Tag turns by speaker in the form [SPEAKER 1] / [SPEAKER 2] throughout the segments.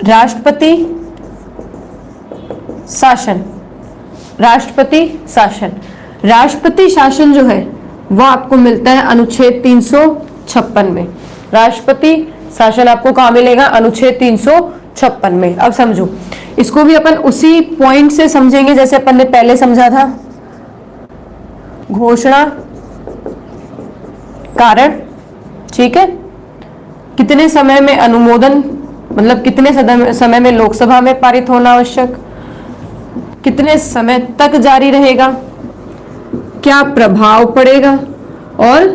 [SPEAKER 1] राष्ट्रपति शासन। राष्ट्रपति शासन, राष्ट्रपति शासन जो है वो आपको मिलता है अनुच्छेद 356 में। राष्ट्रपति शासन आपको कहाँ मिलेगा? अनुच्छेद 356 में। अब समझो, इसको भी अपन उसी पॉइंट से समझेंगे जैसे अपन ने पहले समझा था। घोषणा, कारण, ठीक है, कितने समय में अनुमोदन, मतलब कितने समय में लोकसभा में पारित होना आवश्यक, कितने समय तक जारी रहेगा, क्या प्रभाव पड़ेगा और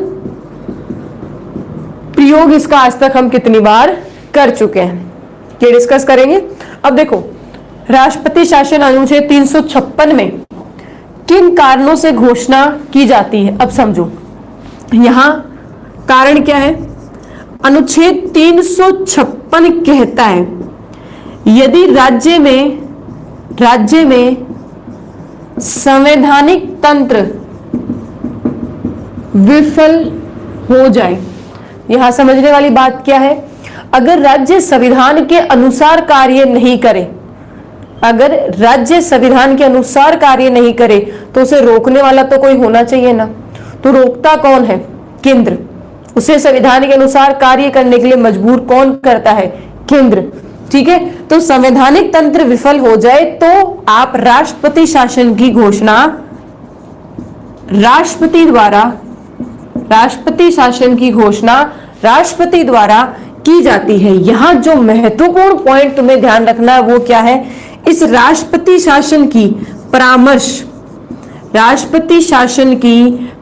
[SPEAKER 1] प्रयोग इसका आज तक हम कितनी बार कर चुके हैं, ये डिस्कस करेंगे। अब देखो, राष्ट्रपति शासन अनुच्छेद 356 में किन कारणों से घोषणा की जाती है? अब समझो, यहां कारण क्या है? अनुच्छेद 356 कहता है यदि राज्य में संवैधानिक तंत्र विफल हो जाए। यहां समझने वाली बात क्या है? अगर राज्य संविधान के अनुसार कार्य नहीं करे, अगर राज्य संविधान के अनुसार कार्य नहीं करे तो उसे रोकने वाला तो कोई होना चाहिए ना। तो रोकता कौन है? केंद्र। उसे संविधान के अनुसार कार्य करने के लिए मजबूर कौन करता है? केंद्र। ठीक है, तो संवैधानिक तंत्र विफल हो जाए तो आप राष्ट्रपति शासन की घोषणा राष्ट्रपति द्वारा की जाती है। यहां जो महत्वपूर्ण पॉइंट तुम्हें ध्यान रखना है वो क्या है? इस राष्ट्रपति शासन की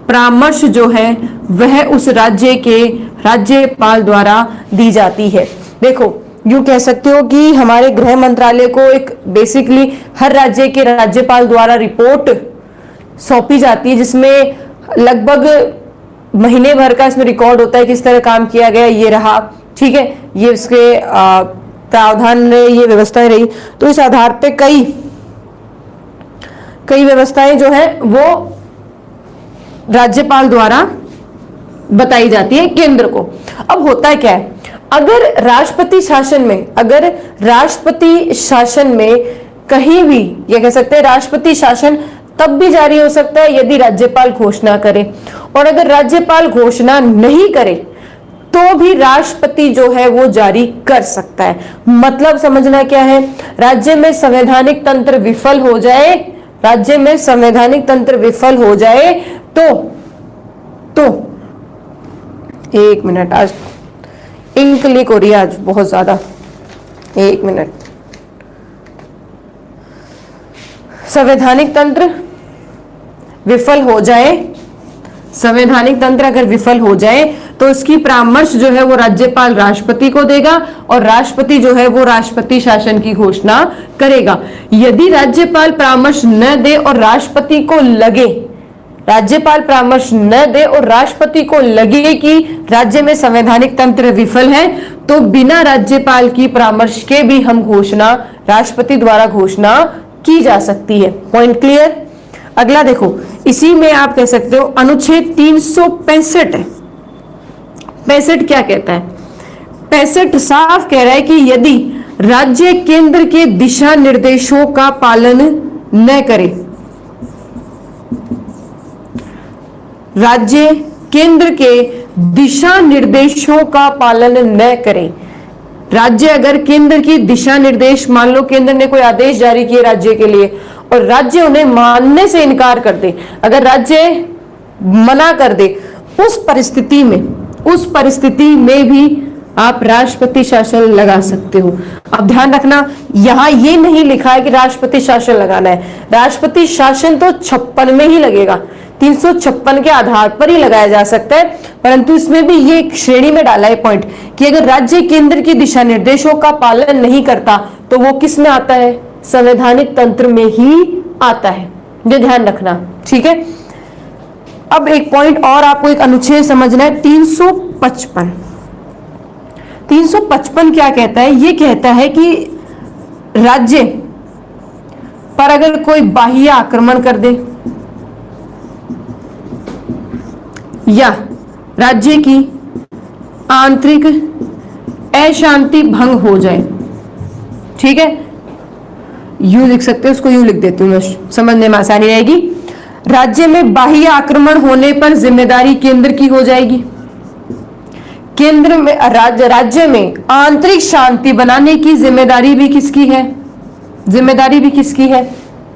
[SPEAKER 1] परामर्श जो है वह उस राज्य के राज्यपाल द्वारा दी जाती है। देखो, यूं कह सकते हो कि हमारे गृह मंत्रालय को एक बेसिकली हर राज्य के राज्यपाल द्वारा रिपोर्ट सौंपी जाती है, जिसमें लगभग महीने भर का इसमें रिकॉर्ड होता है, किस तरह काम किया गया, ये रहा, ठीक है, ये इसके प्रावधान रहे, ये व्यवस्थाएं रही। तो इस आधार पे कई व्यवस्थाएं जो है वो राज्यपाल द्वारा बताई जाती है केंद्र को। अब होता क्या है, अगर राष्ट्रपति शासन में कहीं भी, ये कह सकते हैं राष्ट्रपति शासन तब भी जारी हो सकता है यदि राज्यपाल घोषणा करे, और अगर राज्यपाल घोषणा नहीं करे तो भी राष्ट्रपति जो है वो जारी कर सकता है। मतलब समझना क्या है? राज्य में संवैधानिक तंत्र विफल हो जाए तो एक मिनट, आज इंक लीक हो रही है आज बहुत ज्यादा, एक मिनट। संवैधानिक तंत्र अगर विफल हो जाए तो इसकी परामर्श जो है वो राज्यपाल राष्ट्रपति को देगा और राष्ट्रपति जो है वो राष्ट्रपति शासन की घोषणा करेगा। यदि राज्यपाल परामर्श न दे और राष्ट्रपति को लगे कि राज्य में संवैधानिक तंत्र विफल है, तो बिना राज्यपाल की परामर्श के भी हम घोषणा राष्ट्रपति द्वारा घोषणा की जा सकती है। Point clear? अगला देखो, इसी में आप कह सकते हो अनुच्छेद 365 है। 65 क्या कहता है? 65 साफ कह रहा है कि यदि राज्य केंद्र के दिशा निर्देशों का पालन न करे, राज्य केंद्र के दिशा निर्देशों का पालन न करे, राज्य अगर केंद्र की दिशा निर्देश, मान लो केंद्र ने कोई आदेश जारी किए राज्य के लिए और राज्य उन्हें मानने से इनकार कर दे, अगर राज्य मना कर दे, उस परिस्थिति में भी आप राष्ट्रपति शासन लगा सकते हो। अब ध्यान रखना, यहां ये नहीं लिखा है कि राष्ट्रपति शासन लगाना है। राष्ट्रपति शासन तो 56 में ही लगेगा, 356 के आधार पर ही लगाया जा सकता है, परंतु इसमें भी ये एक श्रेणी में डाला है पॉइंट कि अगर राज्य केंद्र की दिशा निर्देशों का पालन नहीं करता तो वो किस में आता है? संवैधानिक तंत्र में ही आता है। ये ध्यान रखना, ठीक है। अब एक पॉइंट और आपको एक अनुच्छेद समझना है, 355। 355 क्या कहता है? ये कहता है कि राज्य पर अगर कोई बाह्य आक्रमण कर दे या राज्य की आंतरिक अशांति भंग हो जाए, ठीक है, यूं लिख सकते हो, उसको यूं लिख देती हूँ मैं, समझने में आसानी रहेगी। राज्य में बाह्य आक्रमण होने पर जिम्मेदारी केंद्र की हो जाएगी। केंद्र में राज्य में आंतरिक शांति बनाने की जिम्मेदारी भी किसकी है? जिम्मेदारी भी किसकी है?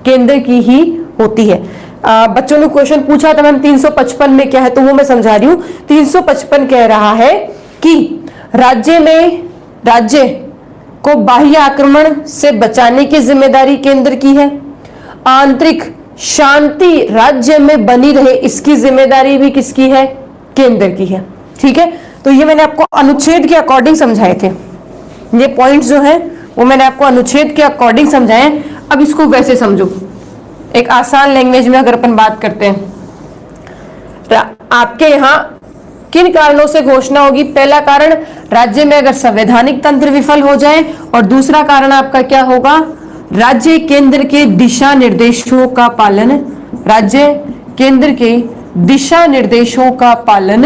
[SPEAKER 1] केंद्र की ही होती है। बच्चों ने क्वेश्चन पूछा था मैम 355 में क्या है, तो वो मैं समझा रही हूं। 355 कह रहा है कि राज्य को बाह्य आक्रमण से बचाने की जिम्मेदारी केंद्र की है, आंतरिक शांति राज्य में बनी रहे इसकी जिम्मेदारी भी किसकी है? केंद्र की है। ठीक है, तो ये मैंने आपको अनुच्छेद के अकॉर्डिंग समझाए थे, ये पॉइंट्स जो है वो मैंने आपको अनुच्छेद के अकॉर्डिंग समझाए। अब इसको वैसे समझो, एक आसान लैंग्वेज में अगर अपन बात करते हैं, आपके यहां किन कारणों से घोषणा होगी? पहला कारण, राज्य में अगर संवैधानिक तंत्र विफल हो जाए, और दूसरा कारण आपका क्या होगा? राज्य केंद्र के दिशा निर्देशों का पालन, राज्य केंद्र के दिशा निर्देशों का पालन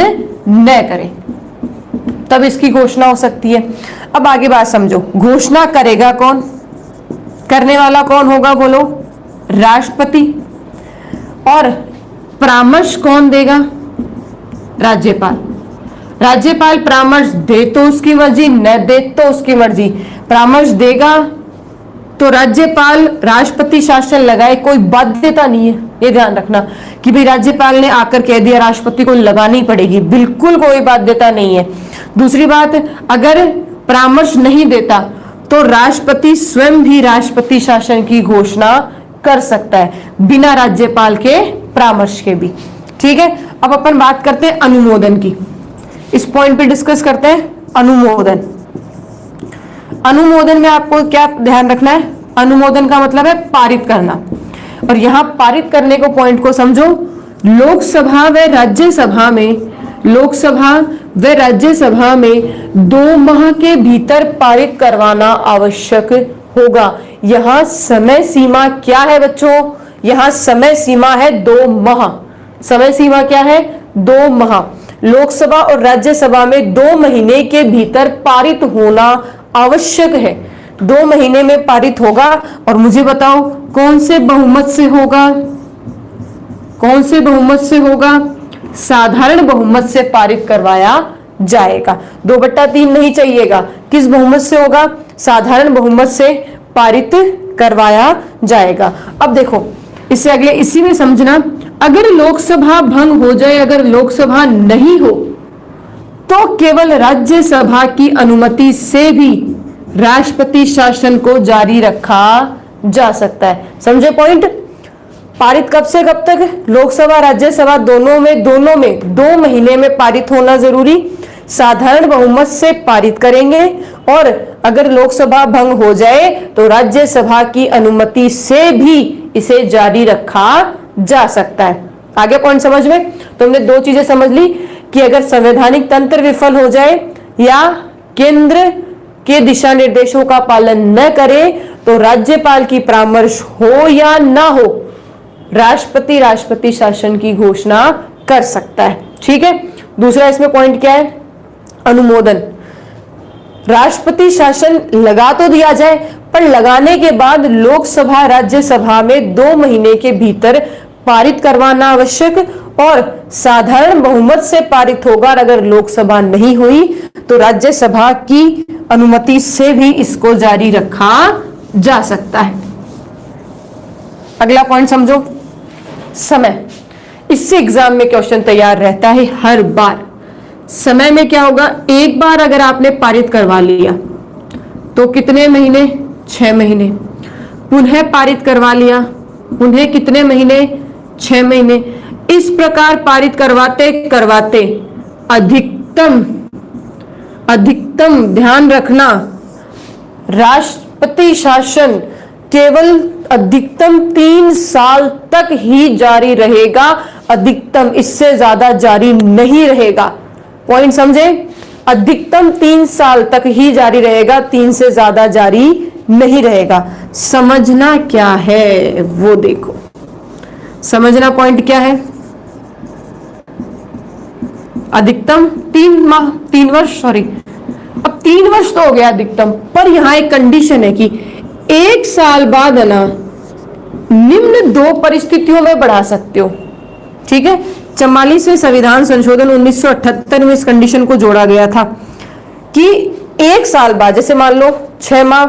[SPEAKER 1] न करे, तब इसकी घोषणा हो सकती है। अब आगे बात समझो, घोषणा करेगा कौन? करने वाला कौन होगा बोलो? राष्ट्रपति। और परामर्श कौन देगा? राज्यपाल। राज्यपाल परामर्श दे तो उसकी मर्जी, न दे तो उसकी मर्जी। परामर्श देगा तो राज्यपाल राष्ट्रपति शासन लगाए, कोई बाध्यता नहीं है, ये ध्यान रखना कि भाई राज्यपाल ने आकर कह दिया राष्ट्रपति को लगानी पड़ेगी, बिल्कुल कोई बाध्यता नहीं है। दूसरी बात, अगर परामर्श नहीं देता तो राष्ट्रपति स्वयं भी राष्ट्रपति शासन की घोषणा कर सकता है, बिना राज्यपाल के परामर्श के भी। ठीक है, अब अपन बात करते हैं अनुमोदन की, इस पॉइंट पे डिस्कस करते हैं अनुमोदन। अनुमोदन में आपको क्या ध्यान रखना है? अनुमोदन का मतलब है पारित करना, और यहां पारित करने को पॉइंट को समझो। लोकसभा व राज्यसभा में 2 माह के भीतर पारित करवाना आवश्यक होगा। यहां समय सीमा क्या है बच्चों? यहां समय सीमा है 2 माह। समय सीमा क्या है? 2 माह। लोकसभा और राज्यसभा में 2 महीने के भीतर पारित होना आवश्यक है। 2 महीने में पारित होगा, और मुझे बताओ कौन से बहुमत से होगा? कौन से बहुमत से होगा? साधारण बहुमत से पारित करवाया जाएगा। 2/3 नहीं चाहिएगा, किस बहुमत से होगा? साधारण बहुमत से पारित करवाया जाएगा। अब देखो, इससे अगले इसी में समझना, अगर लोकसभा भंग हो जाए, अगर लोकसभा नहीं हो, तो केवल राज्यसभा की अनुमति से भी राष्ट्रपति शासन को जारी रखा जा सकता है। समझे पॉइंट? पारित कब से कब तक? लोकसभा राज्यसभा दोनों में 2 महीने में पारित होना जरूरी, साधारण बहुमत से पारित करेंगे, और अगर लोकसभा भंग हो जाए तो राज्यसभा की अनुमति से भी इसे जारी रखा जा सकता है। आगे पॉइंट समझ में? तो हमने 2 चीजें समझ ली कि अगर संवैधानिक तंत्र विफल हो जाए या केंद्र के दिशा निर्देशों का पालन न करे, तो राज्यपाल की परामर्श हो या ना हो, राष्ट्रपति शासन की घोषणा कर सकता है। ठीक है, दूसरा इसमें पॉइंट क्या है? अनुमोदन। राष्ट्रपति शासन लगा तो दिया जाए, पर लगाने के बाद लोकसभा राज्यसभा में 2 महीने के भीतर पारित करवाना आवश्यक, और साधारण बहुमत से पारित होगा। अगर लोकसभा नहीं हुई तो राज्यसभा की अनुमति से भी इसको जारी रखा जा सकता है। अगला पॉइंट समझो, समय। इससे एग्जाम में क्वेश्चन तैयार रहता है हर बार। समय में क्या होगा? एक बार अगर आपने पारित करवा लिया तो कितने महीने? 6 महीने। पुनः पारित करवा लिया, उन्हें कितने महीने? 6 महीने। इस प्रकार पारित करवाते करवाते अधिकतम ध्यान रखना, राष्ट्रपति शासन केवल अधिकतम 3 साल तक ही जारी रहेगा, अधिकतम, इससे ज्यादा जारी नहीं रहेगा। पॉइंट समझे? अधिकतम 3 साल तक ही जारी रहेगा, 3 से ज्यादा जारी नहीं रहेगा। समझना क्या है वो देखो, समझना पॉइंट क्या है? अधिकतम 3 वर्ष, अब 3 वर्ष तो हो गया अधिकतम, पर यहां एक कंडीशन है कि 1 साल बाद है ना निम्न 2 परिस्थितियों में बढ़ा सकते हो। ठीक है, 44वें संविधान संशोधन 1978 में इस कंडीशन को जोड़ा गया था कि 1 साल बाद, जैसे मान लो 6 माह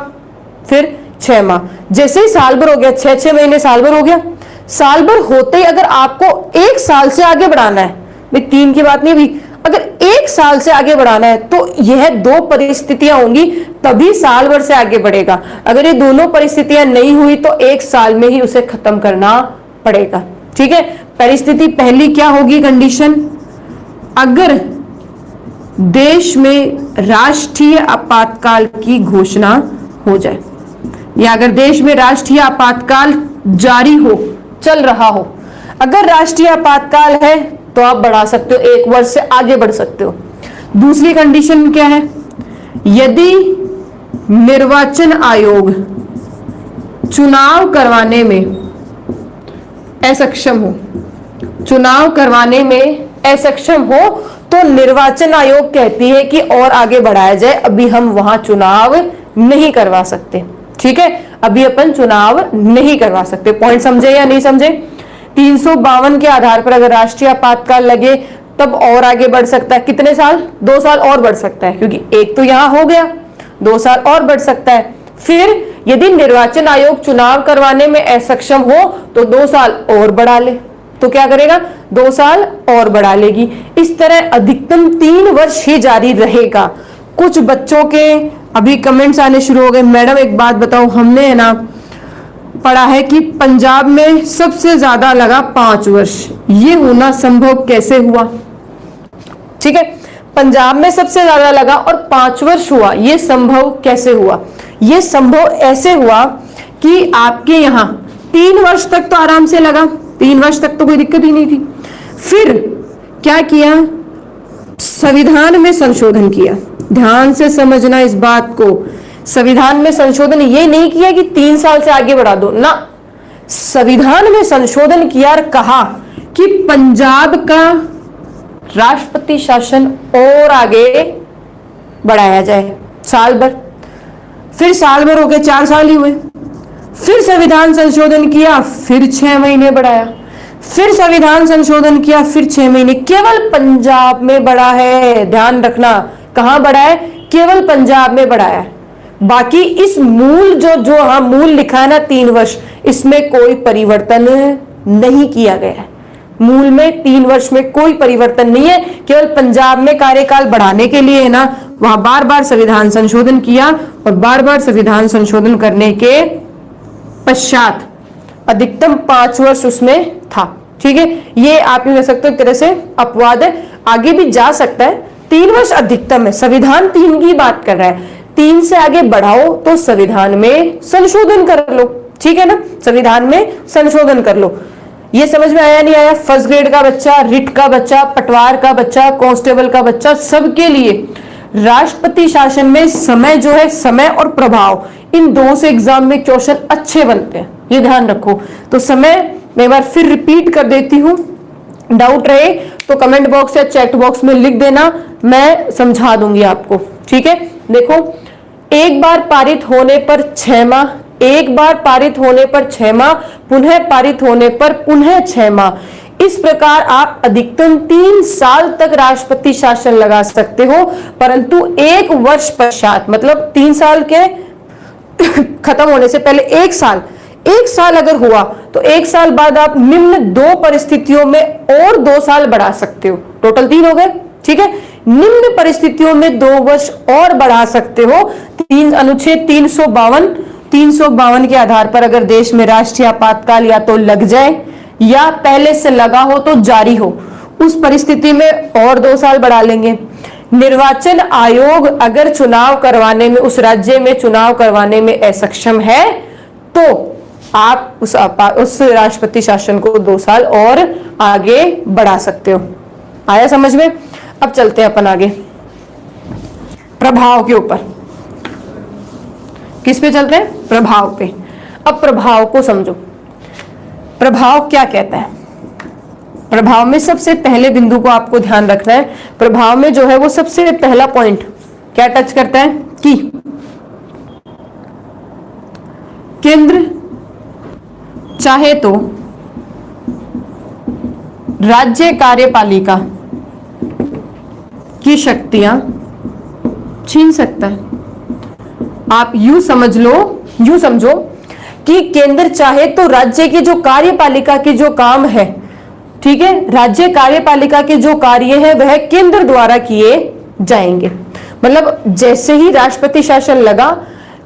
[SPEAKER 1] फिर 6 माह, जैसे ही साल भर हो गया, 6 महीने साल भर हो गया, साल भर होते ही अगर आपको 1 साल से आगे बढ़ाना है, भाई 3 की बात नहीं भी, अगर 1 साल से आगे बढ़ाना है तो यह 2 परिस्थितियां होंगी तभी साल भर से आगे बढ़ेगा। अगर ये दोनों परिस्थितियां नहीं हुई तो 1 साल में ही उसे खत्म करना पड़ेगा। ठीक है, परिस्थिति पहली क्या होगी कंडीशन, अगर देश में राष्ट्रीय आपातकाल की घोषणा हो जाए, या अगर देश में राष्ट्रीय आपातकाल जारी हो, चल रहा हो। अगर राष्ट्रीय आपातकाल है तो आप बढ़ा सकते हो, 1 वर्ष से आगे बढ़ सकते हो। दूसरी कंडीशन क्या है, यदि निर्वाचन आयोग चुनाव करवाने में असक्षम हो, चुनाव करवाने में असक्षम हो तो निर्वाचन आयोग कहती है कि और आगे बढ़ाया जाए, अभी हम वहां चुनाव नहीं करवा सकते। ठीक है, अभी अपन चुनाव नहीं करवा सकते। पॉइंट समझे या नहीं समझे? 352 के आधार पर अगर राष्ट्रीय आपातकाल लगे तब और आगे बढ़ सकता है, कितने साल, 2 साल और बढ़ सकता है, क्योंकि एक तो यहां हो गया, 2 साल और बढ़ सकता है। फिर यदि निर्वाचन आयोग चुनाव करवाने में असक्षम हो तो 2 साल और बढ़ा ले, तो क्या करेगा, 2 साल और बढ़ा लेगी। इस तरह अधिकतम 3 वर्ष ही जारी रहेगा। कुछ बच्चों के अभी कमेंट्स आने शुरू हो गए, मैडम एक बात बताओ, हमने है ना पढ़ा है कि पंजाब में सबसे ज्यादा लगा 5 वर्ष, ये होना संभव कैसे हुआ? ठीक है, पंजाब में सबसे ज्यादा लगा और 5 वर्ष हुआ, ये संभव कैसे हुआ? ये संभव ऐसे हुआ कि आपके यहाँ 3 वर्ष तक तो आराम से लगा, 3 वर्ष तक तो कोई दिक्कत ही नहीं थी। फिर क्या किया, संविधान में संशोधन किया। ध्यान से समझना इस बात को, संविधान में संशोधन ये नहीं किया कि 3 साल से आगे बढ़ा दो ना, संविधान में संशोधन किया और कहा कि पंजाब का राष्ट्रपति शासन और आगे बढ़ाया जाए साल भर। फिर साल भर हो गए, 4 साल ही हुए। फिर संविधान संशोधन किया, फिर 6 महीने बढ़ाया। फिर संविधान संशोधन किया, फिर 6 महीने। केवल पंजाब में बढ़ा है, ध्यान रखना, कहां बढ़ा है, केवल पंजाब में बढ़ा है। बाकी इस मूल जो हाँ मूल लिखा है ना 3 वर्ष, इसमें कोई परिवर्तन नहीं किया गया है। मूल में 3 वर्ष में कोई परिवर्तन नहीं है, केवल पंजाब में कार्यकाल बढ़ाने के लिए है ना, वहां बार बार संविधान संशोधन किया और बार बार संविधान संशोधन करने के पश्चात अधिकतम 5 वर्ष उसमें था। ठीक है, ये आप ये कह सकते हो एक तरह से अपवाद है, आगे भी जा सकता है। 3 वर्ष अधिकतम है, संविधान 3 की बात कर रहा है। 3 से आगे बढ़ाओ तो संविधान में संशोधन कर लो। ठीक है ना, संविधान में संशोधन कर लो। ये समझ में आया नहीं आया? फर्स्ट ग्रेड का बच्चा, रिट का बच्चा, पटवार का बच्चा, कांस्टेबल का बच्चा, सबके लिए राष्ट्रपति शासन में समय जो है, समय और प्रभाव, इन 2 से एग्जाम में क्वेश्चन अच्छे बनते हैं, ये ध्यान रखो। तो समय मैं एक बार फिर रिपीट कर देती हूं, डाउट रहे तो कमेंट बॉक्स या चैट बॉक्स में लिख देना, मैं समझा दूंगी आपको। ठीक है, देखो, एक बार पारित होने पर 6 माह, एक बार पारित होने पर 6 माह, पुनः पारित होने पर पुनः 6 माह। इस प्रकार आप अधिकतम 3 साल तक राष्ट्रपति शासन लगा सकते हो, परंतु 1 वर्ष पश्चात, मतलब 3 साल के खत्म होने से पहले 1 साल अगर हुआ तो 1 साल बाद आप निम्न 2 परिस्थितियों में और 2 साल बढ़ा सकते हो, टोटल 3 हो गए। ठीक है, निम्न परिस्थितियों में 2 वर्ष और बढ़ा सकते हो। अनुच्छेद 352 के आधार पर अगर देश में राष्ट्रीय आपातकाल या तो लग जाए या पहले से लगा हो तो जारी हो, उस परिस्थिति में और 2 साल बढ़ा लेंगे। निर्वाचन आयोग अगर चुनाव करवाने में, उस राज्य में चुनाव करवाने में असक्षम है तो आप उस राष्ट्रपति शासन को 2 साल और आगे बढ़ा सकते हो। आया समझ में? अब चलते हैं अपन आगे प्रभाव के ऊपर। किस पे चलते हैं? प्रभाव पे। अब प्रभाव को समझो, प्रभाव क्या कहता है। प्रभाव में सबसे पहले बिंदु को आपको ध्यान रखना है। प्रभाव में जो है वो सबसे पहला पॉइंट क्या टच करता है कि केंद्र चाहे तो राज्य कार्यपालिका की शक्तियां छीन सकता है। आप यूं समझो कि केंद्र चाहे तो राज्य की जो कार्यपालिका की जो काम है, ठीक है, राज्य कार्यपालिका के जो कार्य है वह केंद्र द्वारा किए जाएंगे। मतलब जैसे ही राष्ट्रपति शासन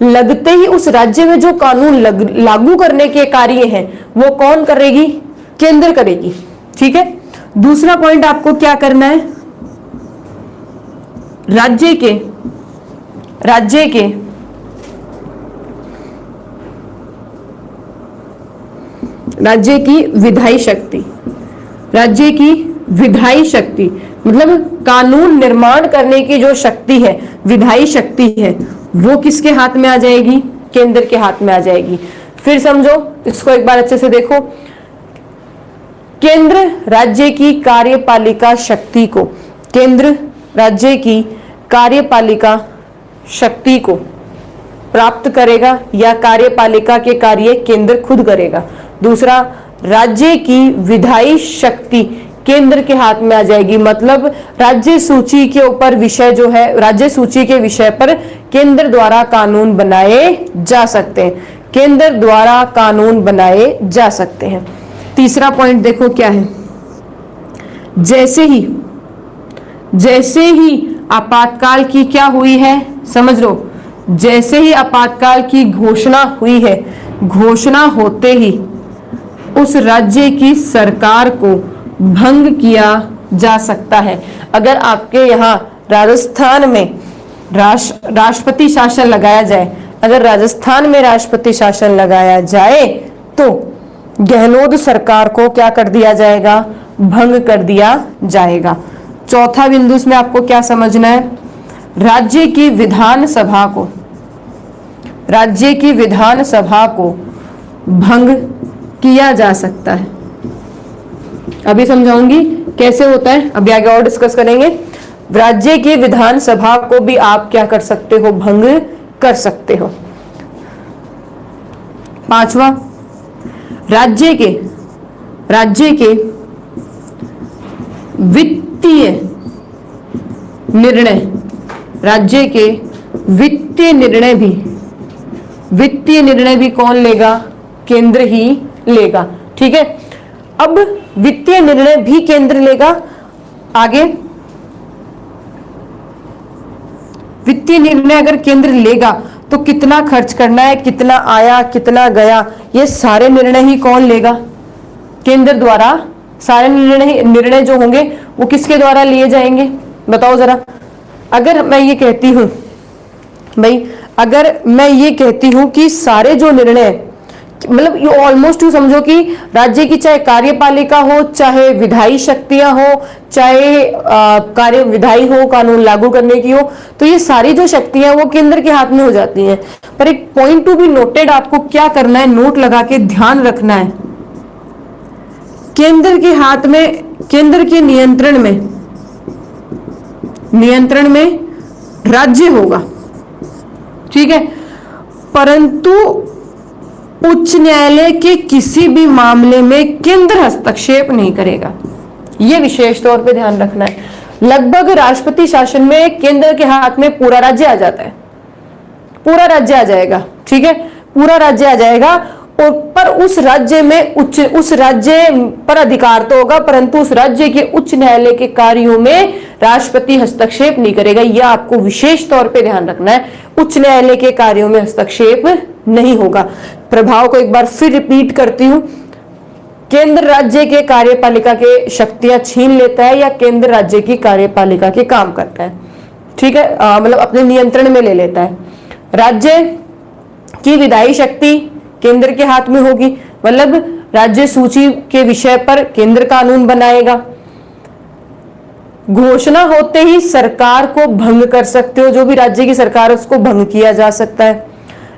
[SPEAKER 1] लगते ही उस राज्य में जो कानून लागू करने के कार्य हैं वो कौन करेगी? केंद्र करेगी। ठीक है। दूसरा पॉइंट आपको क्या करना है, राज्य की विधायी शक्ति, राज्य की विधायी शक्ति मतलब कानून निर्माण करने की जो शक्ति है, विधायी शक्ति है, वो किसके हाथ में आ जाएगी? केंद्र के हाथ में आ जाएगी। फिर समझो, इसको एक बार अच्छे से देखो। केंद्र राज्य की कार्यपालिका शक्ति को, केंद्र राज्य की कार्यपालिका शक्ति को प्राप्त करेगा या कार्यपालिका के कार्य केंद्र खुद करेगा। दूसरा, राज्य की विधायी शक्ति केंद्र के हाथ में आ जाएगी। मतलब राज्य सूची के ऊपर विषय जो है, राज्य सूची के विषय पर केंद्र द्वारा कानून बनाए जा सकते हैं, केंद्र द्वारा कानून बनाए जा सकते हैं। तीसरा पॉइंट देखो क्या है, जैसे ही आपातकाल की क्या हुई है, समझ लो, जैसे ही आपातकाल की घोषणा हुई है, घोषणा होते ही उस राज्य की सरकार को भंग किया जा सकता है। अगर आपके यहाँ राजस्थान में राष्ट्रपति शासन लगाया जाए, अगर राजस्थान में राष्ट्रपति शासन लगाया जाए तो गहलोत सरकार को क्या कर दिया जाएगा? भंग कर दिया जाएगा। चौथा बिंदु इसमें आपको क्या समझना है, राज्य की विधानसभा को भंग किया जा सकता है। अभी समझाऊंगी कैसे होता है, अभी आगे और डिस्कस करेंगे। राज्य की विधानसभा को भी आप क्या कर सकते हो? भंग कर सकते हो। पांचवा, राज्य के वित्तीय निर्णय, राज्य के वित्तीय निर्णय भी कौन लेगा? केंद्र ही लेगा। ठीक है। अब वित्तीय निर्णय भी केंद्र लेगा। आगे, वित्तीय निर्णय अगर केंद्र लेगा तो कितना खर्च करना है, कितना आया, कितना गया, ये सारे निर्णय ही कौन लेगा? केंद्र द्वारा। सारे निर्णय जो होंगे वो किसके द्वारा लिए जाएंगे? बताओ जरा। अगर मैं ये कहती हूं भाई, अगर मैं ये कहती हूं कि सारे जो निर्णय, मतलब ये ऑलमोस्ट समझो कि राज्य की चाहे कार्यपालिका हो, चाहे विधायी शक्तियां हो, चाहे कार्य विधायी हो, कानून लागू करने की हो, तो ये सारी जो शक्तियां वो केंद्र के हाथ में हो जाती हैं। पर एक पॉइंट टू बी नोटेड, आपको क्या करना है, नोट लगा के ध्यान रखना है, केंद्र के हाथ में, केंद्र के नियंत्रण में राज्य होगा। ठीक है। परंतु उच्च न्यायालय के किसी भी मामले में केंद्र हस्तक्षेप नहीं करेगा। यह विशेष तौर पे ध्यान रखना है। लगभग राष्ट्रपति शासन में केंद्र के हाथ में पूरा राज्य आ जाता है, पूरा राज्य आ जाएगा। ठीक है, पूरा राज्य आ जाएगा। और पर उस राज्य पर अधिकार तो होगा, परंतु उस राज्य के उच्च न्यायालय के कार्यों में राष्ट्रपति हस्तक्षेप नहीं करेगा। यह आपको विशेष तौर पे ध्यान रखना है। उच्च न्यायालय के कार्यों में हस्तक्षेप नहीं होगा। प्रभाव को एक बार फिर रिपीट करती हूं, केंद्र राज्य के कार्यपालिका के शक्तियां छीन लेता है या केंद्र राज्य की कार्यपालिका के काम करता है। ठीक है, मतलब अपने नियंत्रण में ले लेता है। राज्य की विधायी शक्ति केंद्र के हाथ में होगी, मतलब राज्य सूची के विषय पर केंद्र कानून बनाएगा। घोषणा होते ही सरकार को भंग कर सकते हो, जो भी राज्य की सरकार है उसको भंग किया जा सकता है।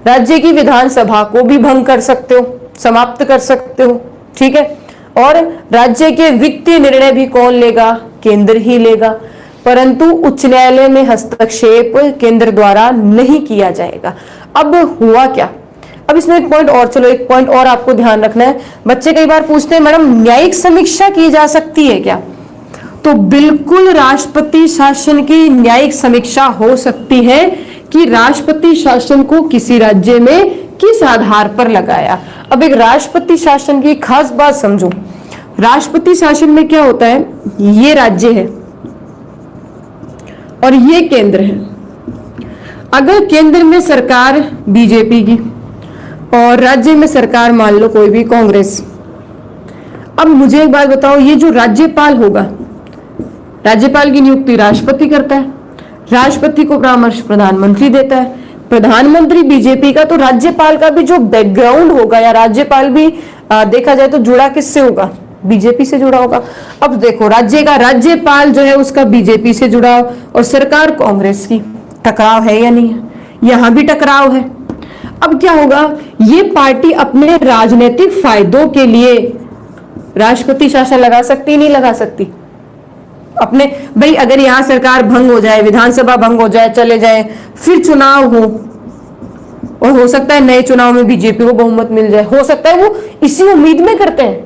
[SPEAKER 1] राज्य की विधानसभा को भी भंग कर सकते हो, समाप्त कर सकते हो। ठीक है। और राज्य के वित्तीय निर्णय भी कौन लेगा? केंद्र ही लेगा। परंतु उच्च न्यायालय में हस्तक्षेप केंद्र द्वारा नहीं किया जाएगा। अब हुआ क्या, अब इसमें एक पॉइंट और, चलो एक पॉइंट और आपको ध्यान रखना है। बच्चे कई बार पूछते हैं मैडम न्यायिक समीक्षा की जा सकती है क्या? तो बिल्कुल राष्ट्रपति शासन की न्यायिक समीक्षा हो सकती है कि राष्ट्रपति शासन को किसी राज्य में किस आधार पर लगाया। अब एक राष्ट्रपति शासन की खास बात समझो। राष्ट्रपति शासन में क्या होता है, ये राज्य है और ये केंद्र है। अगर केंद्र में सरकार बीजेपी की और राज्य में सरकार मान लो कोई भी कांग्रेस, अब मुझे एक बात बताओ, ये जो राज्यपाल होगा, राज्यपाल की नियुक्ति राष्ट्रपति करता है, राष्ट्रपति को परामर्श प्रधानमंत्री देता है, प्रधानमंत्री बीजेपी का, तो राज्यपाल का भी जो बैकग्राउंड होगा या राज्यपाल भी देखा जाए तो जुड़ा किससे होगा, बीजेपी से जुड़ा होगा। अब देखो राज्य का राज्यपाल जो है उसका बीजेपी से जुड़ा और सरकार कांग्रेस की, टकराव है या नहीं है? यहां भी टकराव है। अब क्या होगा, ये पार्टी अपने राजनीतिक फायदों के लिए राष्ट्रपति शासन लगा सकती, नहीं लगा सकती अपने, भाई अगर यहां सरकार भंग हो जाए, विधानसभा भंग हो जाए, चले जाए, फिर चुनाव हो और हो सकता है नए चुनाव में बीजेपी को बहुमत मिल जाए, हो सकता है वो इसी उम्मीद में करते हैं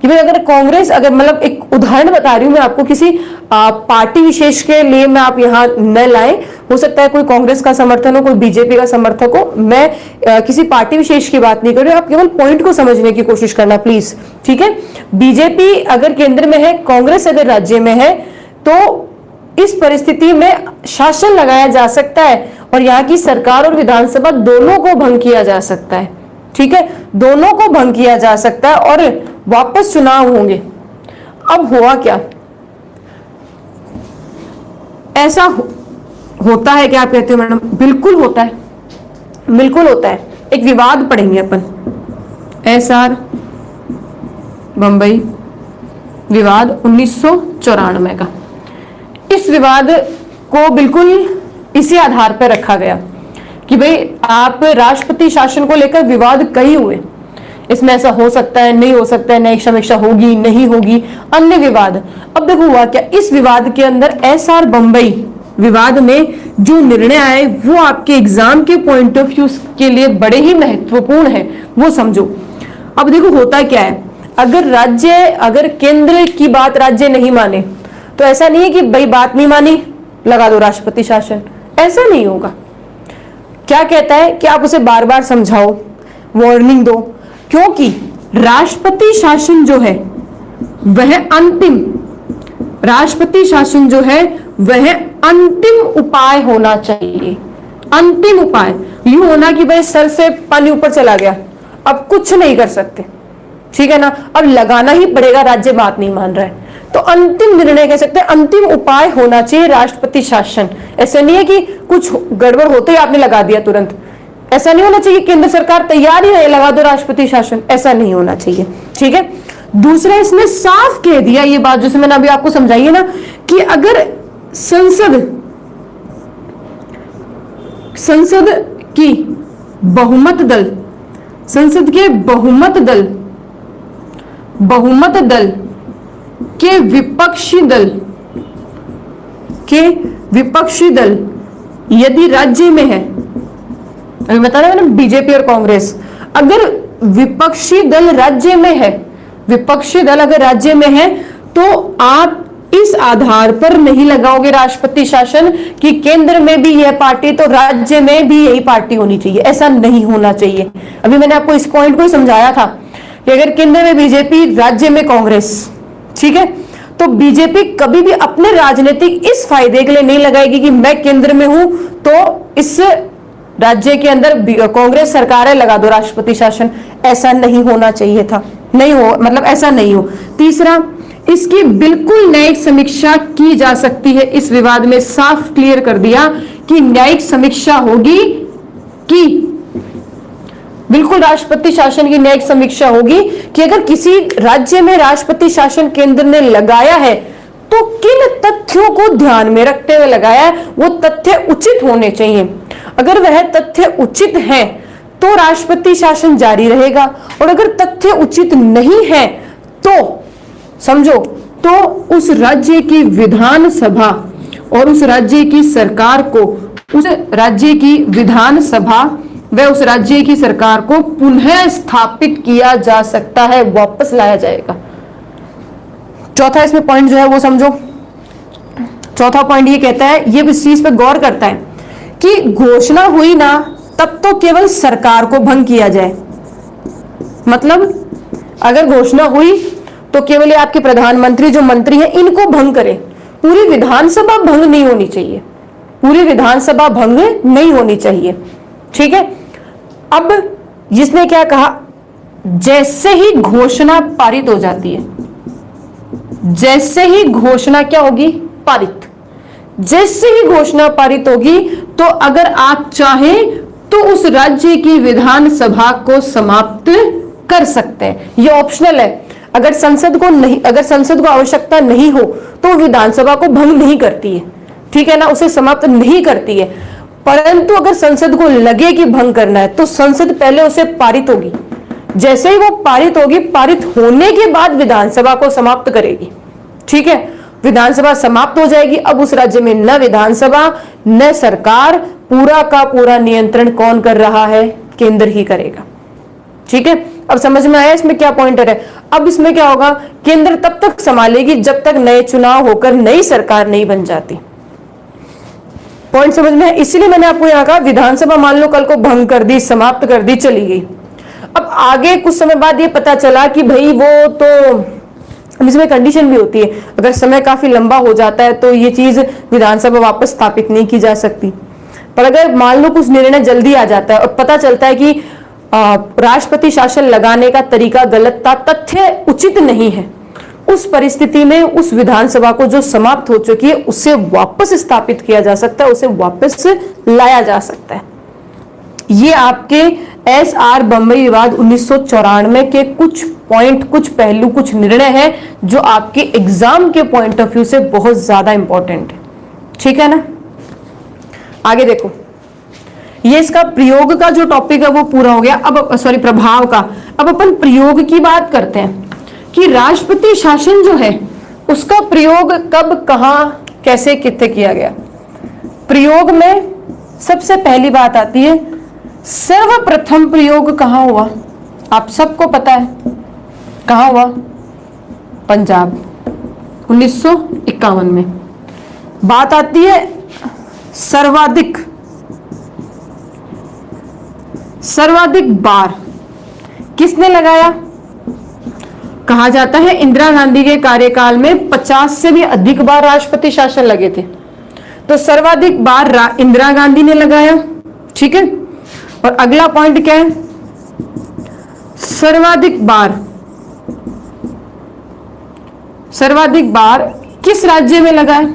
[SPEAKER 1] कि भाई अगर कांग्रेस, अगर मतलब एक उदाहरण बता रही हूं मैं आपको, किसी पार्टी विशेष के लिए मैं आप यहाँ न लाएं, हो सकता है कोई कांग्रेस का समर्थन हो, कोई बीजेपी का समर्थक हो, मैं किसी पार्टी विशेष की बात नहीं कर रही हूं, आप केवल पॉइंट को समझने की कोशिश करना प्लीज, ठीक है। बीजेपी अगर केंद्र में है, कांग्रेस अगर राज्य में है, तो इस परिस्थिति में शासन लगाया जा सकता है और यहाँ की सरकार और विधानसभा दोनों को भंग किया जा सकता है, ठीक है, दोनों को भंग किया जा सकता है और वापस चुनाव होंगे। अब हुआ क्या, ऐसा होता है क्या आप कहते हो मैडम? बिल्कुल होता है, बिल्कुल होता है। एक विवाद पढ़ेंगे अपन, SR बंबई विवाद 1994 का। इस विवाद को बिल्कुल इसी आधार पर रखा गया कि भाई आप राष्ट्रपति शासन को लेकर विवाद कई हुए, इसमें ऐसा हो सकता है, नहीं हो सकता है, न्यायिक समीक्षा होगी नहीं होगी, अन्य विवाद। अब देखो हुआ क्या, इस विवाद के अंदर SR बंबई विवाद में जो निर्णय आए वो आपके एग्जाम के पॉइंट ऑफ व्यू के लिए बड़े ही महत्वपूर्ण है, वो समझो। अब देखो होता क्या है, अगर केंद्र की बात राज्य नहीं माने तो ऐसा नहीं है कि भाई बात नहीं मानी लगा दो राष्ट्रपति शासन, ऐसा नहीं होगा। क्या कहता है कि आप उसे बार बार समझाओ, वार्निंग दो, क्योंकि राष्ट्रपति शासन जो है वह राष्ट्रपति शासन जो है वह अंतिम उपाय होना चाहिए। अंतिम उपाय यूं होना कि भाई सर से पानी ऊपर चला गया, अब कुछ नहीं कर सकते, ठीक है ना, अब लगाना ही पड़ेगा, राज्य बात नहीं मान रहा है, तो अंतिम निर्णय कह सकते हैं, अंतिम उपाय होना चाहिए राष्ट्रपति शासन। ऐसा नहीं है कि कुछ गड़बड़ होते ही आपने लगा दिया तुरंत, ऐसा नहीं होना चाहिए। केंद्र सरकार तैयार ही है, लगा दो राष्ट्रपति शासन, ऐसा नहीं होना चाहिए, ठीक है। दूसरा, इसमें साफ कह दिया ये बात, जैसे मैंने अभी आपको समझाई है ना, कि अगर संसद की बहुमत दल, संसद के बहुमत दल के विपक्षी दल यदि राज्य में है, अभी बता रहा है ना बीजेपी और कांग्रेस, अगर विपक्षी दल राज्य में है, विपक्षी दल अगर राज्य में है, तो आप इस आधार पर नहीं लगाओगे राष्ट्रपति शासन कि केंद्र में भी यह पार्टी तो राज्य में भी यही पार्टी होनी चाहिए, ऐसा नहीं होना चाहिए। अभी मैंने आपको इस पॉइंट को ही समझाया था कि अगर केंद्र में बीजेपी, राज्य में कांग्रेस, ठीक है, तो बीजेपी कभी भी अपने राजनीतिक इस फायदे के लिए नहीं लगाएगी कि मैं केंद्र में हूं तो इस राज्य के अंदर कांग्रेस सरकार है, लगा दो राष्ट्रपति शासन, ऐसा नहीं होना चाहिए था, नहीं हो, मतलब ऐसा नहीं हो। तीसरा, इसकी बिल्कुल न्यायिक समीक्षा की जा सकती है, इस विवाद में साफ क्लियर कर दिया कि न्यायिक समीक्षा होगी, कि बिल्कुल राष्ट्रपति शासन की न्यायिक समीक्षा होगी कि अगर किसी राज्य में राष्ट्रपति शासन केंद्र ने लगाया है तो किन तथ्यों को ध्यान में रखते हुए लगाया है, वो तथ्य उचित होने चाहिए। अगर वह तथ्य उचित है तो राष्ट्रपति शासन जारी रहेगा, और अगर तथ्य उचित नहीं है तो समझो, तो उस राज्य की विधानसभा और उस राज्य की सरकार को, उस राज्य की विधानसभा व उस राज्य की सरकार को पुनः स्थापित किया जा सकता है, वापस लाया जाएगा। चौथा इसमें पॉइंट जो है वो समझो। चौथा पॉइंट ये कहता है, ये इस चीज पे गौर करता है कि घोषणा हुई ना तब तो केवल सरकार को भंग किया जाए, मतलब अगर घोषणा हुई तो केवल ये आपके प्रधानमंत्री जो मंत्री हैं इनको भंग करें, पूरी विधानसभा भंग नहीं होनी चाहिए, पूरी विधानसभा भंग नहीं होनी चाहिए। ठीक है, अब जिसने क्या कहा, जैसे ही घोषणा पारित हो जाती है, जैसे ही घोषणा क्या होगी, पारित, जैसे ही घोषणा पारित होगी तो अगर आप चाहें तो उस राज्य की विधानसभा को समाप्त कर सकते हैं। यह ऑप्शनल है, अगर संसद को आवश्यकता नहीं हो तो विधानसभा को भंग नहीं करती है, ठीक है ना, उसे समाप्त नहीं करती है। परंतु अगर संसद को लगे कि भंग करना है तो संसद पहले उसे पारित होगी, जैसे ही वो पारित होगी, पारित होने के बाद विधानसभा को समाप्त करेगी। ठीक है, विधानसभा समाप्त हो जाएगी। अब उस राज्य में न विधानसभा न सरकार, पूरा का पूरा नियंत्रण कौन कर रहा है, केंद्र ही करेगा। ठीक है, अब समझ में आया इसमें क्या पॉइंटर है। अब इसमें क्या होगा, केंद्र तब तक संभालेगी जब तक नए चुनाव होकर नई सरकार नहीं बन जाती। पॉइंट समझ में है, इसलिए मैंने आपको यहां कहा विधानसभा मान लो कल को भंग कर दी, समाप्त कर दी, चली गई। अब आगे कुछ समय बाद ये पता चला कि भाई वो तो, इसमें कंडीशन भी होती है, अगर समय काफी लंबा हो जाता है तो ये चीज विधानसभा वापस स्थापित नहीं की जा सकती। पर अगर मान लो कुछ निर्णय जल्दी आ जाता है और पता चलता है कि राष्ट्रपति शासन लगाने का तरीका गलत था, तथ्य उचित नहीं है, उस परिस्थिति में उस विधानसभा को जो समाप्त हो चुकी है उसे वापस स्थापित किया जा सकता है, उसे वापस लाया जा सकता है। ये आपके SR बम्बई विवाद 1994 के कुछ पॉइंट, कुछ पहलू, कुछ निर्णय है जो आपके एग्जाम के पॉइंट ऑफ व्यू से बहुत ज्यादा इंपॉर्टेंट है। ठीक है ना, आगे देखो, ये इसका प्रयोग का जो टॉपिक है वो पूरा हो गया। अब सॉरी, प्रभाव का। अब अपन प्रयोग की बात करते हैं कि राष्ट्रपति शासन जो है उसका प्रयोग कब, कहां, कैसे, कितने किया गया। प्रयोग में सबसे पहली बात आती है, सर्वप्रथम प्रयोग कहां हुआ, आप सबको पता है कहां हुआ, पंजाब 1951 में। बात आती है सर्वाधिक बार किसने लगाया, कहा जाता है इंदिरा गांधी के कार्यकाल में 50 से भी अधिक बार राष्ट्रपति शासन लगे थे, तो सर्वाधिक बार इंदिरा गांधी ने लगाया। ठीक है, और अगला पॉइंट क्या है, सर्वाधिक बार किस राज्य में लगा है,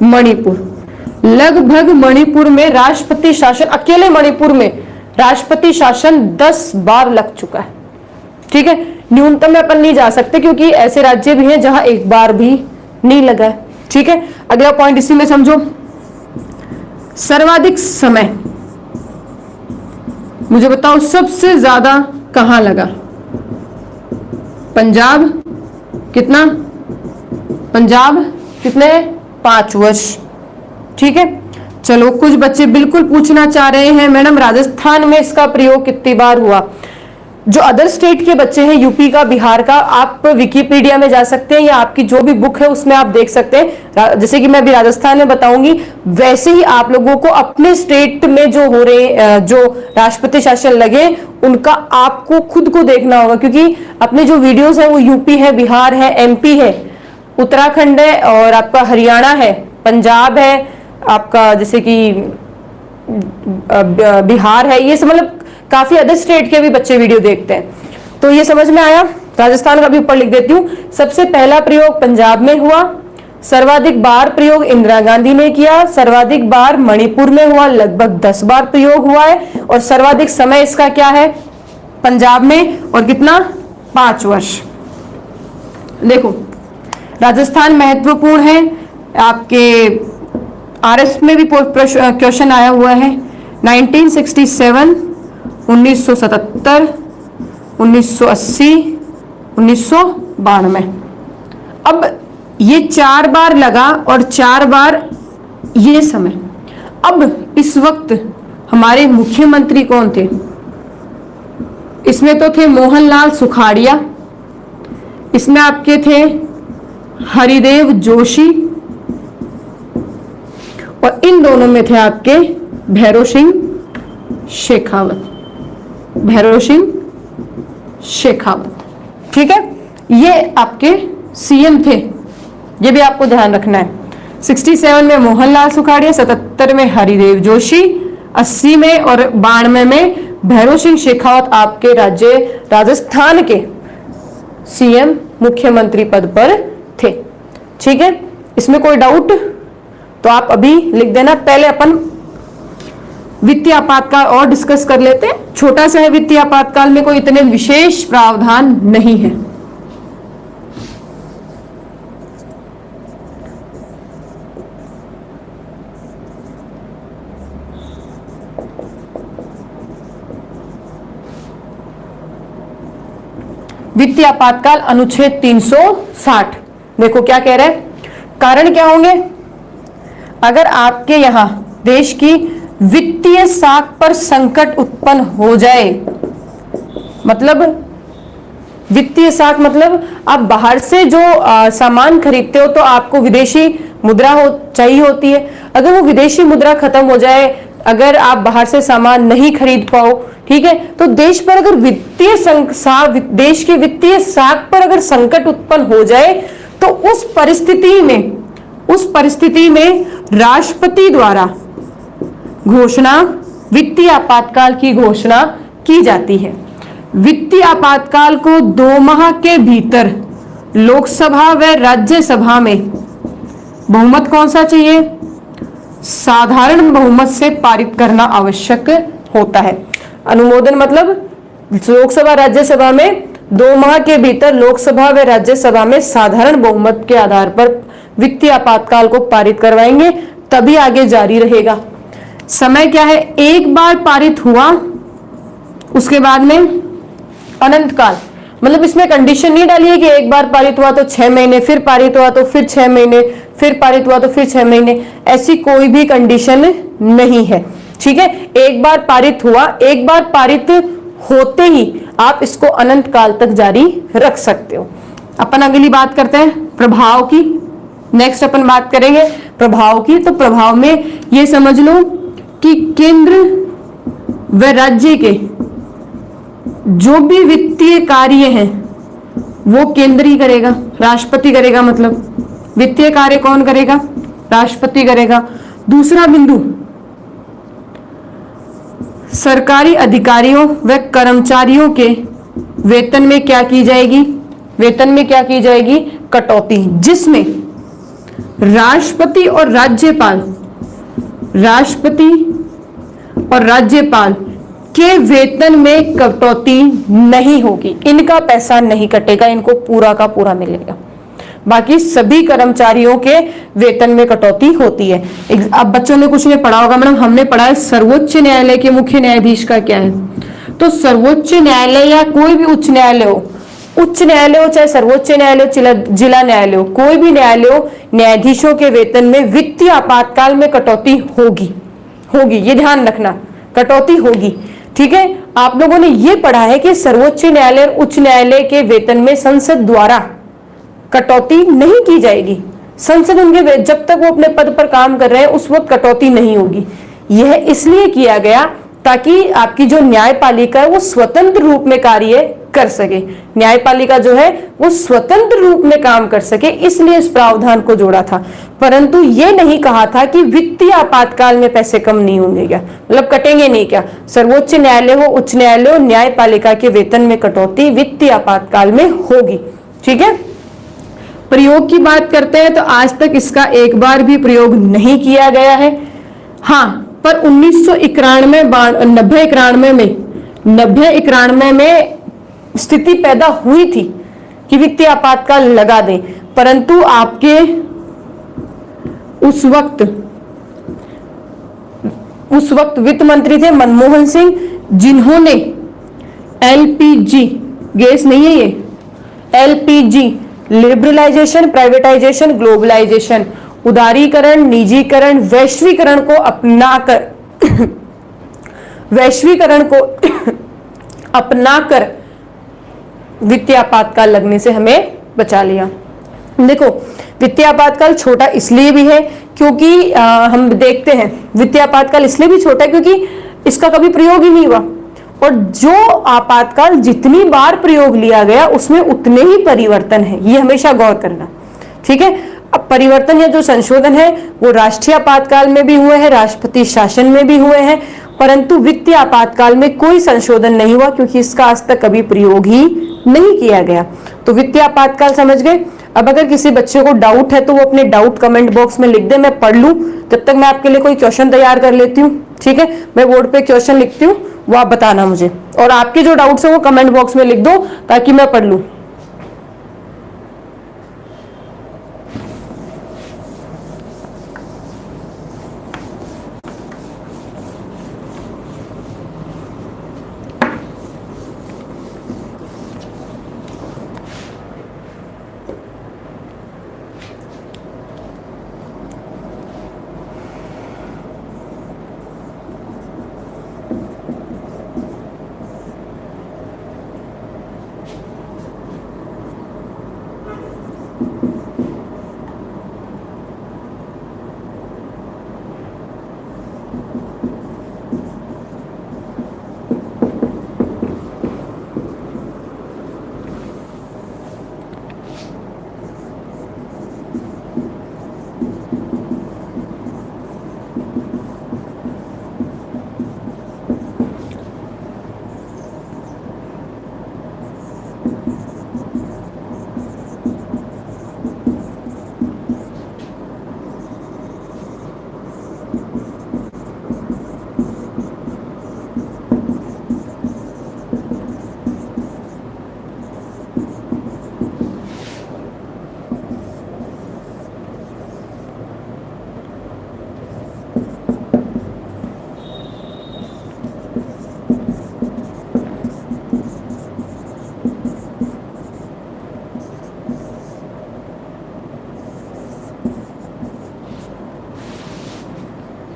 [SPEAKER 1] मणिपुर। लगभग मणिपुर में राष्ट्रपति शासन, अकेले मणिपुर में राष्ट्रपति शासन 10 बार लग चुका है। ठीक है, न्यूनतम में अपन नहीं जा सकते क्योंकि ऐसे राज्य भी हैं जहां एक बार भी नहीं लगा है। ठीक है, अगला पॉइंट इसी में समझो, सर्वाधिक समय, मुझे बताओ सबसे ज्यादा कहां लगा, पंजाब। कितना, पंजाब कितने, 5 वर्ष। ठीक है, चलो कुछ बच्चे बिल्कुल पूछना चाह रहे हैं मैडम राजस्थान में इसका प्रयोग कितनी बार हुआ। जो अदर स्टेट के बच्चे हैं, यूपी का, बिहार का, आप विकिपीडिया में जा सकते हैं या आपकी जो भी बुक है उसमें आप देख सकते हैं। जैसे कि मैं अभी राजस्थान में बताऊंगी, वैसे ही आप लोगों को अपने स्टेट में जो हो रहे, जो राष्ट्रपति शासन लगे उनका आपको खुद को देखना होगा, क्योंकि अपने जो वीडियोस है वो यूपी है, बिहार है, MP है, उत्तराखंड है और आपका हरियाणा है, पंजाब है, आपका जैसे कि बिहार है, ये सब मतलब काफी अदर स्टेट के भी बच्चे वीडियो देखते हैं। तो ये समझ में आया। राजस्थान का भी ऊपर लिख देती हूँ। सबसे पहला प्रयोग पंजाब में हुआ, सर्वाधिक बार प्रयोग इंदिरा गांधी ने किया, सर्वाधिक बार मणिपुर में हुआ, लगभग 10 बार प्रयोग हुआ है, और सर्वाधिक समय इसका क्या है, पंजाब में, और कितना, 5 वर्ष। देखो राजस्थान महत्वपूर्ण है, आपके RS में भी क्वेश्चन आया हुआ है। 1967, 1977, 1980, 1992। अब ये 4 बार लगा और 4 बार ये समय। अब इस वक्त हमारे मुख्यमंत्री कौन थे? इसमें तो थे मोहनलाल सुखाड़िया, इसमें आपके थे हरिदेव जोशी, और इन दोनों में थे आपके भैरव सिंह शेखावत, भैरव सिंह शेखावत। ठीक है, ये आपके सीएम थे, ये भी आपको ध्यान रखना है। 67 में मोहनलाल सुखाड़िया, 77 में हरिदेव जोशी, 80 में और 92 में भैरव सिंह शेखावत आपके राज्य राजस्थान के सीएम मुख्यमंत्री पद पर थे। ठीक है, इसमें कोई डाउट तो आप अभी लिख देना। पहले अपन वित्तीय आपातकाल और डिस्कस कर लेते हैं। छोटा सा है वित्तीय आपातकाल में, कोई इतने विशेष प्रावधान नहीं है। वित्तीय आपातकाल अनुच्छेद 360 देखो क्या कह रहा है। कारण क्या होंगे? अगर आपके यहां देश की वित्तीय साख पर संकट उत्पन्न हो जाए, मतलब वित्तीय साख मतलब आप बाहर से जो सामान खरीदते हो तो आपको विदेशी मुद्रा चाहिए होती है। अगर वो विदेशी मुद्रा खत्म हो जाए, अगर आप बाहर से सामान नहीं खरीद पाओ, ठीक है, तो देश पर अगर देश की वित्तीय साख पर अगर संकट उत्पन्न हो जाए तो उस परिस्थिति में राष्ट्रपति द्वारा घोषणा वित्तीय आपातकाल की घोषणा की जाती है। वित्तीय आपातकाल को 2 माह के भीतर लोकसभा व राज्यसभा में बहुमत कौन सा चाहिए? साधारण बहुमत से पारित करना आवश्यक होता है। अनुमोदन मतलब लोकसभा राज्यसभा में 2 माह के भीतर लोकसभा व राज्यसभा में साधारण बहुमत के आधार पर वित्तीय आपातकाल को पारित करवाएंगे, तभी आगे जारी रहेगा। समय क्या है? एक बार पारित हुआ उसके बाद में अनंत काल, मतलब इसमें कंडीशन नहीं डाली है कि एक बार पारित हुआ तो 6 महीने, फिर पारित हुआ तो फिर 6 महीने, फिर पारित हुआ तो फिर 6 महीने, ऐसी कोई भी कंडीशन नहीं है। ठीक है, एक बार पारित हुआ, एक बार पारित होते ही आप इसको अनंत काल तक जारी रख सकते हो। अपन अगली बात करते हैं प्रभाव की। नेक्स्ट अपन बात करेंगे प्रभाव की। तो प्रभाव में ये समझ लो कि केंद्र व राज्य के जो भी वित्तीय कार्य हैं वो केंद्र ही करेगा, राष्ट्रपति करेगा। मतलब वित्तीय कार्य कौन करेगा? राष्ट्रपति करेगा। दूसरा बिंदु, सरकारी अधिकारियों व कर्मचारियों के वेतन में क्या की जाएगी? वेतन में क्या की जाएगी? कटौती, जिसमें राष्ट्रपति और राज्यपाल के वेतन में कटौती नहीं होगी। इनका पैसा नहीं कटेगा, इनको पूरा का पूरा मिलेगा। बाकी सभी कर्मचारियों के वेतन में कटौती होती है। अब बच्चों ने कुछ नहीं पढ़ा होगा, मैडम हमने पढ़ा है सर्वोच्च न्यायालय के मुख्य न्यायाधीश का क्या है। तो सर्वोच्च न्यायालय या कोई भी उच्च न्यायालय हो, चाहे सर्वोच्च न्यायालय, जिला न्यायालय हो, कोई भी न्यायालय हो, न्यायाधीशों के वेतन में वित्तीय आपातकाल में कटौती होगी। ये ध्यान रखना, कटौती होगी। ठीक है, आप लोगों ने ये पढ़ा है कि सर्वोच्च न्यायालय और उच्च न्यायालय के वेतन में संसद द्वारा कटौती नहीं की जाएगी। संसद उनके जब तक वो अपने पद पर काम कर रहे हैं उस वक्त कटौती नहीं होगी। यह इसलिए किया गया ताकि आपकी जो न्यायपालिका है वो स्वतंत्र रूप में कार्य कर सके। न्यायपालिका जो है वो स्वतंत्र रूप में काम कर सके, इसलिए इस प्रावधान को जोड़ा था। परंतु ये नहीं कहा था कि वित्तीय आपातकाल में पैसे कम नहीं होंगे क्या, मतलब कटेंगे नहीं क्या। सर्वोच्च न्यायालय हो, उच्च न्यायालय हो, न्यायपालिका के वेतन में कटौती वित्तीय आपातकाल में होगी। ठीक है, प्रयोग की बात करते हैं तो आज तक इसका एक बार भी प्रयोग नहीं किया गया है। हाँ, पर 1991 में स्थिति पैदा हुई थी कि वित्तीय आपातकाल लगा दें, परंतु आपके उस वक्त वित्त मंत्री थे मनमोहन सिंह, जिन्होंने एलपीजी गैस नहीं है ये, एलपीजी लिबरलाइजेशन, प्राइवेटाइजेशन, ग्लोबलाइजेशन, उदारीकरण, निजीकरण, वैश्वीकरण को अपनाकर वैश्वीकरण को अपनाकर वित्तीय आपातकाल लगने से हमें बचा लिया। देखो, वित्तीय आपातकाल छोटा इसलिए भी है क्योंकि हम देखते हैं वित्तीय आपातकाल इसलिए भी छोटा है क्योंकि इसका कभी प्रयोग ही नहीं हुआ, और जो आपातकाल जितनी बार प्रयोग लिया गया उसमें उतने ही परिवर्तन है, ये हमेशा गौर करना, ठीक है। अब परिवर्तन या जो संशोधन है वो राष्ट्रीय आपातकाल में भी हुए हैं, राष्ट्रपति शासन में भी हुए हैं, परंतु वित्तीय आपातकाल में कोई संशोधन नहीं हुआ क्योंकि इसका आज तक कभी प्रयोग ही नहीं किया गया। तो वित्तीय आपातकाल समझ गए। अब अगर किसी बच्चे को डाउट है तो वो अपने डाउट कमेंट बॉक्स में लिख दे, मैं पढ़ लूं, तब तक मैं आपके लिए कोई क्वेश्चन तैयार कर लेती हूँ, ठीक है। मैं बोर्ड पे क्वेश्चन लिखती हूँ, वो आप बताना मुझे, और आपके जो डाउट्स है वो कमेंट बॉक्स में लिख दो ताकि मैं पढ़ लूं।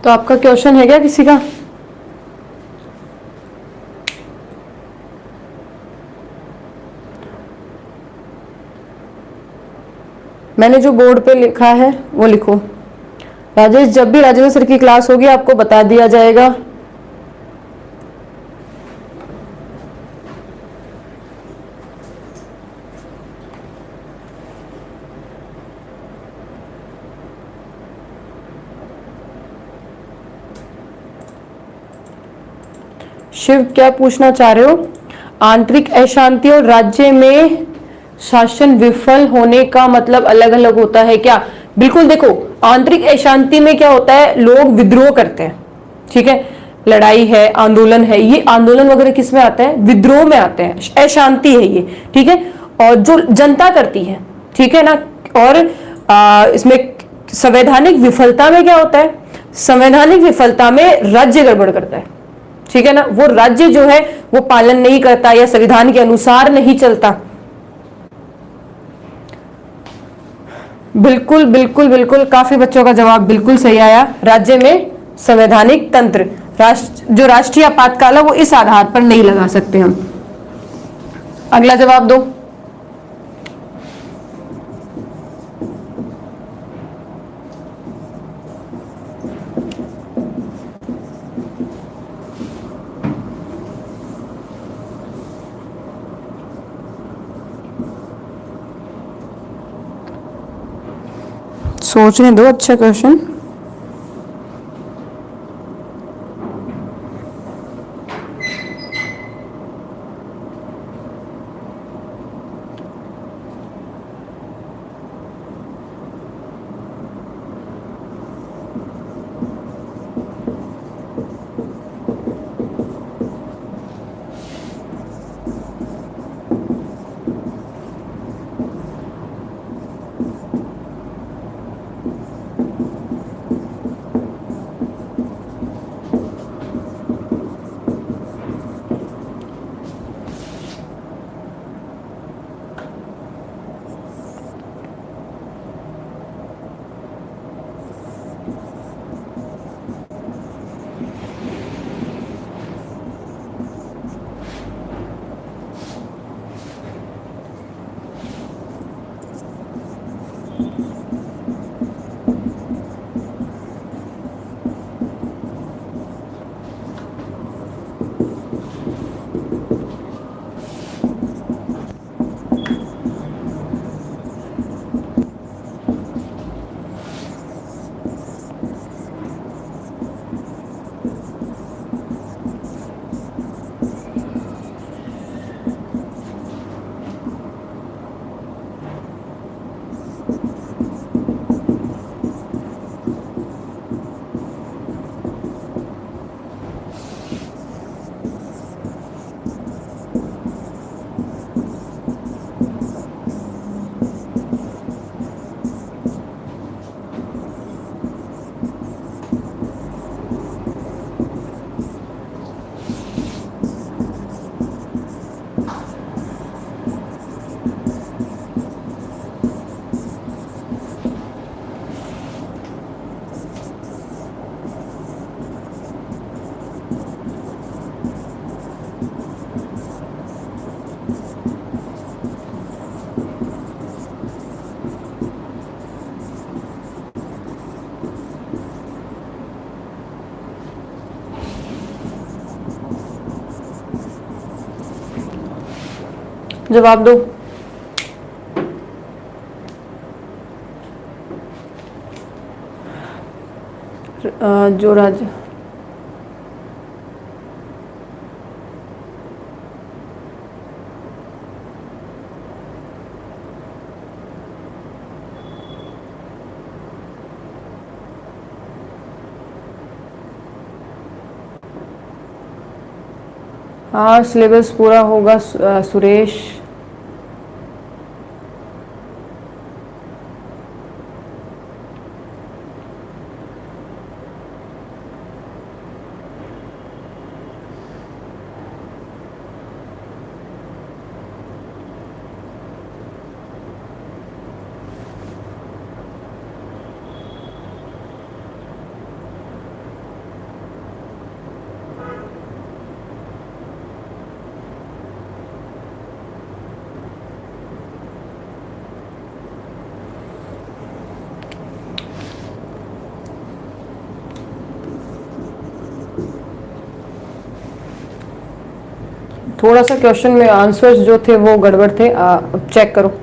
[SPEAKER 1] तो आपका क्वेश्चन है क्या किसी का? मैंने जो बोर्ड पे लिखा है वो लिखो। राजेश, जब भी राजेंद्र सर की क्लास होगी आपको बता दिया जाएगा। शिव, क्या पूछना चाह रहे हो? आंतरिक अशांति और राज्य में शासन विफल होने का मतलब अलग अलग होता है क्या? बिल्कुल। देखो, आंतरिक अशांति में क्या होता है, लोग विद्रोह करते हैं, ठीक है, लड़ाई है, आंदोलन है, ये आंदोलन वगैरह किस में आता है? विद्रोह में आते हैं, अशांति है ये, ठीक है। और जो जनता करती है, ठीक है ना, और इसमें संवैधानिक विफलता में क्या होता है? संवैधानिक विफलता में राज्य गड़बड़ करता है, ठीक है ना, वो राज्य जो है वो पालन नहीं करता या संविधान के अनुसार नहीं चलता। बिल्कुल बिल्कुल बिल्कुल, काफी बच्चों का जवाब बिल्कुल सही आया। राज्य में संवैधानिक तंत्र, जो राष्ट्रीय आपातकाल है वो इस आधार पर नहीं लगा सकते हम। अगला जवाब दो। सोचने दो, अच्छा क्वेश्चन। जवाब दो। जो राज्य हाँ सिलेबस पूरा होगा सुरेश। थोड़ा सा क्वेश्चन में आंसर्स जो थे वो गड़बड़ थे, चेक करो।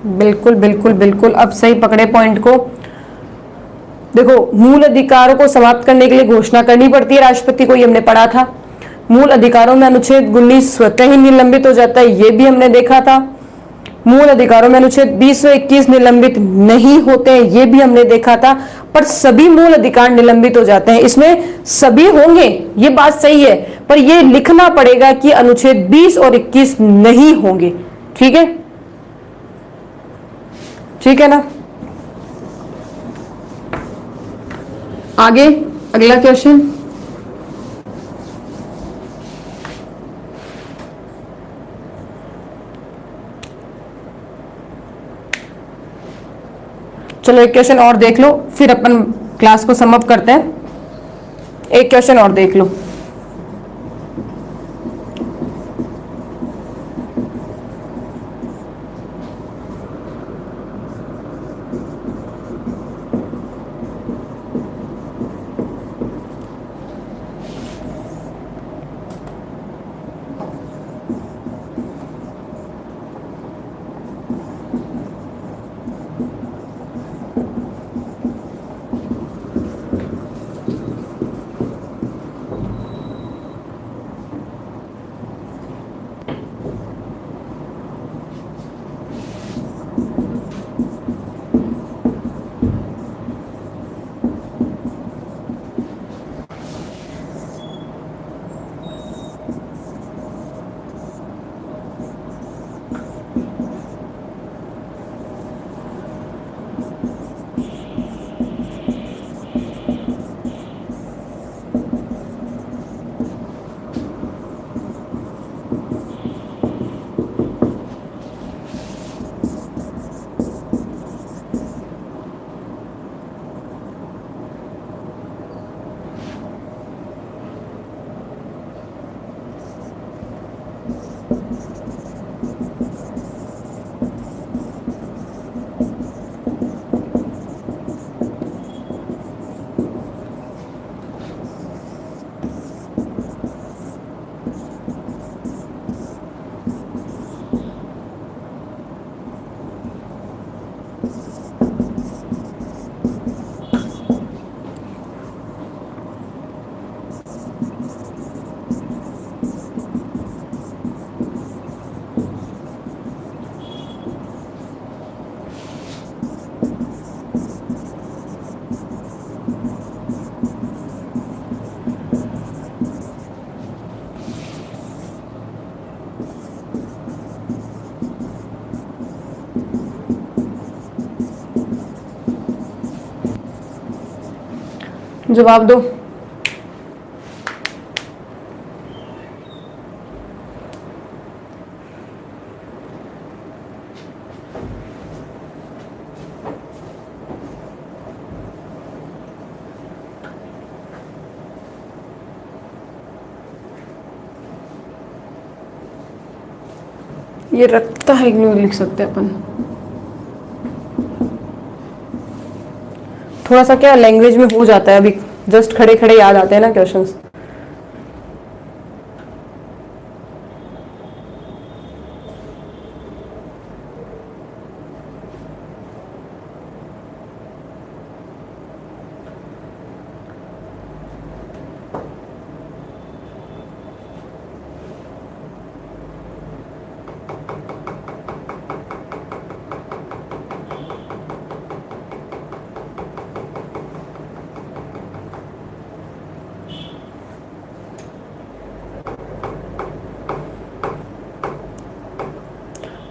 [SPEAKER 1] बिल्कुल बिल्कुल बिल्कुल, अब सही पकड़े पॉइंट को। देखो, मूल अधिकारों को समाप्त करने के लिए घोषणा करनी पड़ती है राष्ट्रपति को, ये हमने पढ़ा था। मूल अधिकारों में अनुच्छेद 19 स्वतः ही निलंबित हो जाता है, ये भी हमने देखा था। मूल अधिकारों में अनुच्छेद 20 और 21 निलंबित नहीं होते हैं, ये भी हमने देखा था। पर सभी मूल अधिकार निलंबित हो जाते हैं, इसमें सभी होंगे, ये बात सही है, पर ये लिखना पड़ेगा कि अनुच्छेद 20 और 21 नहीं होंगे। ठीक है, ठीक है ना। आगे अगला क्वेश्चन। चलो एक क्वेश्चन और देख लो, फिर अपन क्लास को समअप करते हैं। एक क्वेश्चन और देख लो। जवाब दो। ये रखता है कि नहीं लिख सकते अपन। थोड़ा सा क्या लैंग्वेज में हो जाता है, अभी जस्ट खड़े खड़े याद आते हैं ना क्वेश्चंस।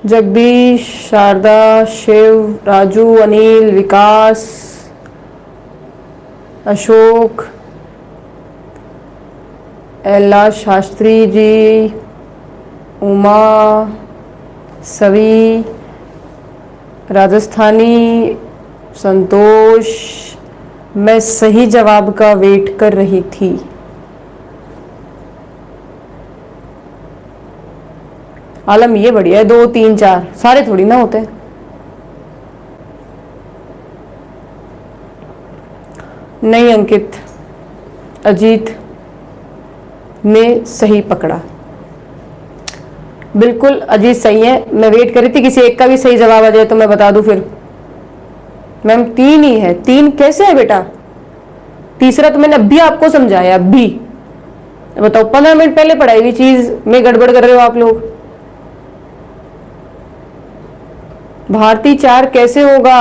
[SPEAKER 1] जगदीश, शारदा, शिव, राजू, अनिल, विकास, अशोक, एला शास्त्री जी, उमा, सवी, राजस्थानी, संतोष। मैं सही जवाब का वेट कर रही थी। आलम ये बढ़िया है, 2 3 4 सारे थोड़ी ना होते। नहीं अंकित, अजीत ने सही पकड़ा। बिल्कुल अजीत सही है। मैं वेट कर रही थी किसी एक का भी सही जवाब आ जाए तो मैं बता दूं फिर। मैम 3 ही है। 3 कैसे है बेटा? तीसरा तो मैंने अभी आपको समझाया, अभी। बताओ 15 मिनट पहले पढ़ाई हुई चीज में गड़बड़ कर रहे हो आप लोग। भारती 4 कैसे होगा?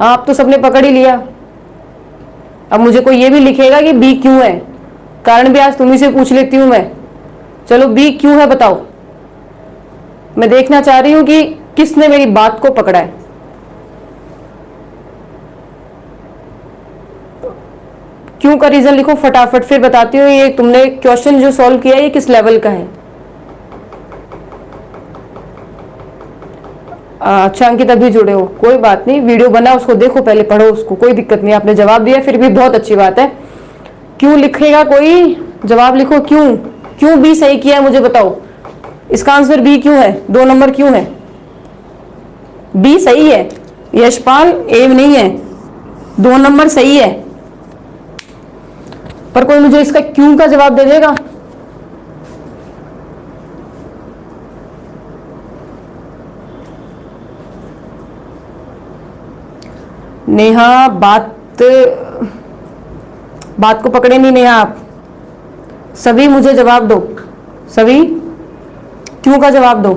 [SPEAKER 1] आप तो सबने पकड़ ही लिया। अब मुझे कोई ये भी लिखेगा कि बी क्यों है, कारण भी आज तुम्ही से पूछ लेती हूं मैं। चलो बी क्यों है बताओ। मैं देखना चाह रही हूं कि किसने मेरी बात को पकड़ा है। क्यों का रीजन लिखो फटाफट, फिर बताती हूँ ये तुमने क्वेश्चन जो सॉल्व किया ये किस लेवल का है। अच्छा अंकित अभी जुड़े हो, कोई बात नहीं, वीडियो बना उसको देखो, पहले पढ़ो उसको, कोई दिक्कत नहीं। आपने जवाब दिया फिर भी बहुत अच्छी बात है। क्यों लिखेगा कोई? जवाब लिखो क्यों। क्यों बी सही किया है मुझे बताओ। इसका आंसर बी क्यों है? 2 नंबर क्यों है? बी सही है यशपाल, ए नहीं है। 2 नंबर सही है, पर कोई मुझे इसका क्यों का जवाब दे देगा। नेहा बात को पकड़े नहीं नेहा आप। सभी मुझे जवाब दो, सभी क्यों का जवाब दो।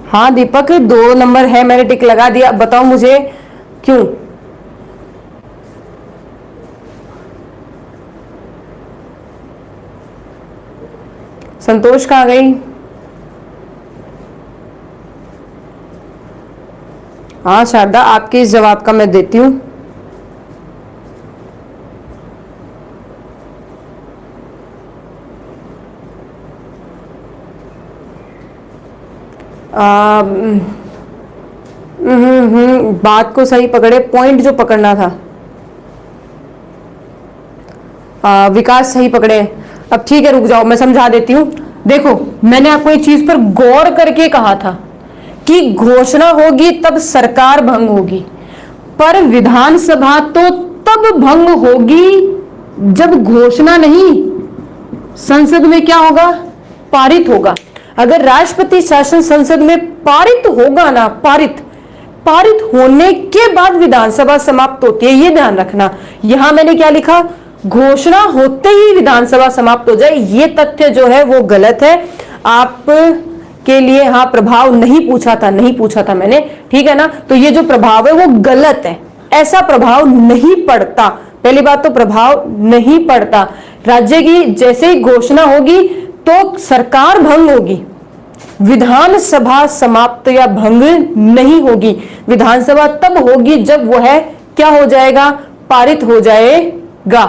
[SPEAKER 1] हाँ दीपक 2 नंबर है, मैंने टिक लगा दिया। अब बताओ मुझे क्यों। संतोष कहाँ गई? हाँ शारदा आपके इस जवाब का मैं देती हूं। बात को सही पकड़े, पॉइंट जो पकड़ना था। विकास सही पकड़े। अब ठीक है रुक जाओ, मैं समझा देती हूँ। देखो मैंने आपको एक चीज पर गौर करके कहा था कि घोषणा होगी तब सरकार भंग होगी, पर विधानसभा तो तब भंग होगी जब घोषणा नहीं, संसद में क्या होगा? पारित होगा। अगर राष्ट्रपति शासन संसद में पारित होगा ना, पारित होने के बाद विधानसभा समाप्त होती है, ये ध्यान रखना। यहां मैंने क्या लिखा? घोषणा होते ही विधानसभा समाप्त हो जाए। ये तथ्य जो है वो गलत है। आप के लिए हाँ प्रभाव नहीं पूछा था मैंने, ठीक है ना। तो ये जो प्रभाव है वो गलत है, ऐसा प्रभाव नहीं पड़ता। पहली बात तो प्रभाव नहीं पड़ता। राज्य की जैसे ही घोषणा होगी तो सरकार भंग होगी, विधानसभा समाप्त या भंग नहीं होगी। विधानसभा तब होगी जब वह क्या हो जाएगा? पारित हो जाएगा,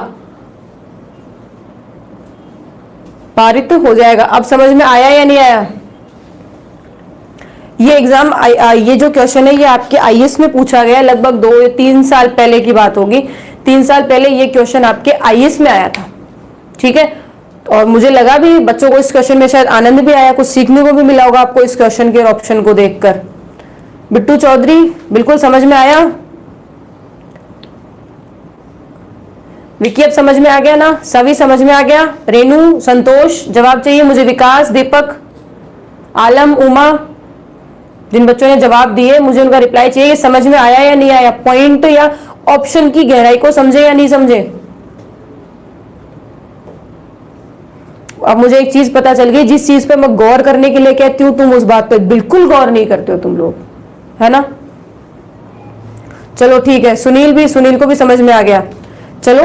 [SPEAKER 1] पारित हो जाएगा। अब समझ में आया या नहीं आया? ये एग्जाम ये जो क्वेश्चन है ये आपके आईएएस में पूछा गया, लगभग 2 या 3 साल पहले की बात होगी। 3 साल पहले ये क्वेश्चन आपके आईएएस में आया था, ठीक है। और मुझे लगा भी बच्चों को इस क्वेश्चन में शायद आनंद भी आया, कुछ सीखने को भी मिला होगा आपको इस क्वेश्चन के और ऑप्शन को देखकर। बिट्टू चौधरी बिल्कुल समझ में आया? विकी अब समझ में आ गया ना? सभी समझ में आ गया? रेनू, संतोष जवाब चाहिए मुझे, विकास, दीपक, आलम, उमा, जिन बच्चों ने जवाब दिए मुझे उनका रिप्लाई चाहिए। समझ में आया या नहीं आया? पॉइंट या ऑप्शन की गहराई को समझे या नहीं समझे? अब मुझे एक चीज पता चल गई, जिस चीज पे मैं गौर करने के लिए कहती हूं तुम उस बात पे बिल्कुल गौर नहीं करते हो तुम लोग, है ना? चलो ठीक है, सुनील को भी समझ में आ गया। चलो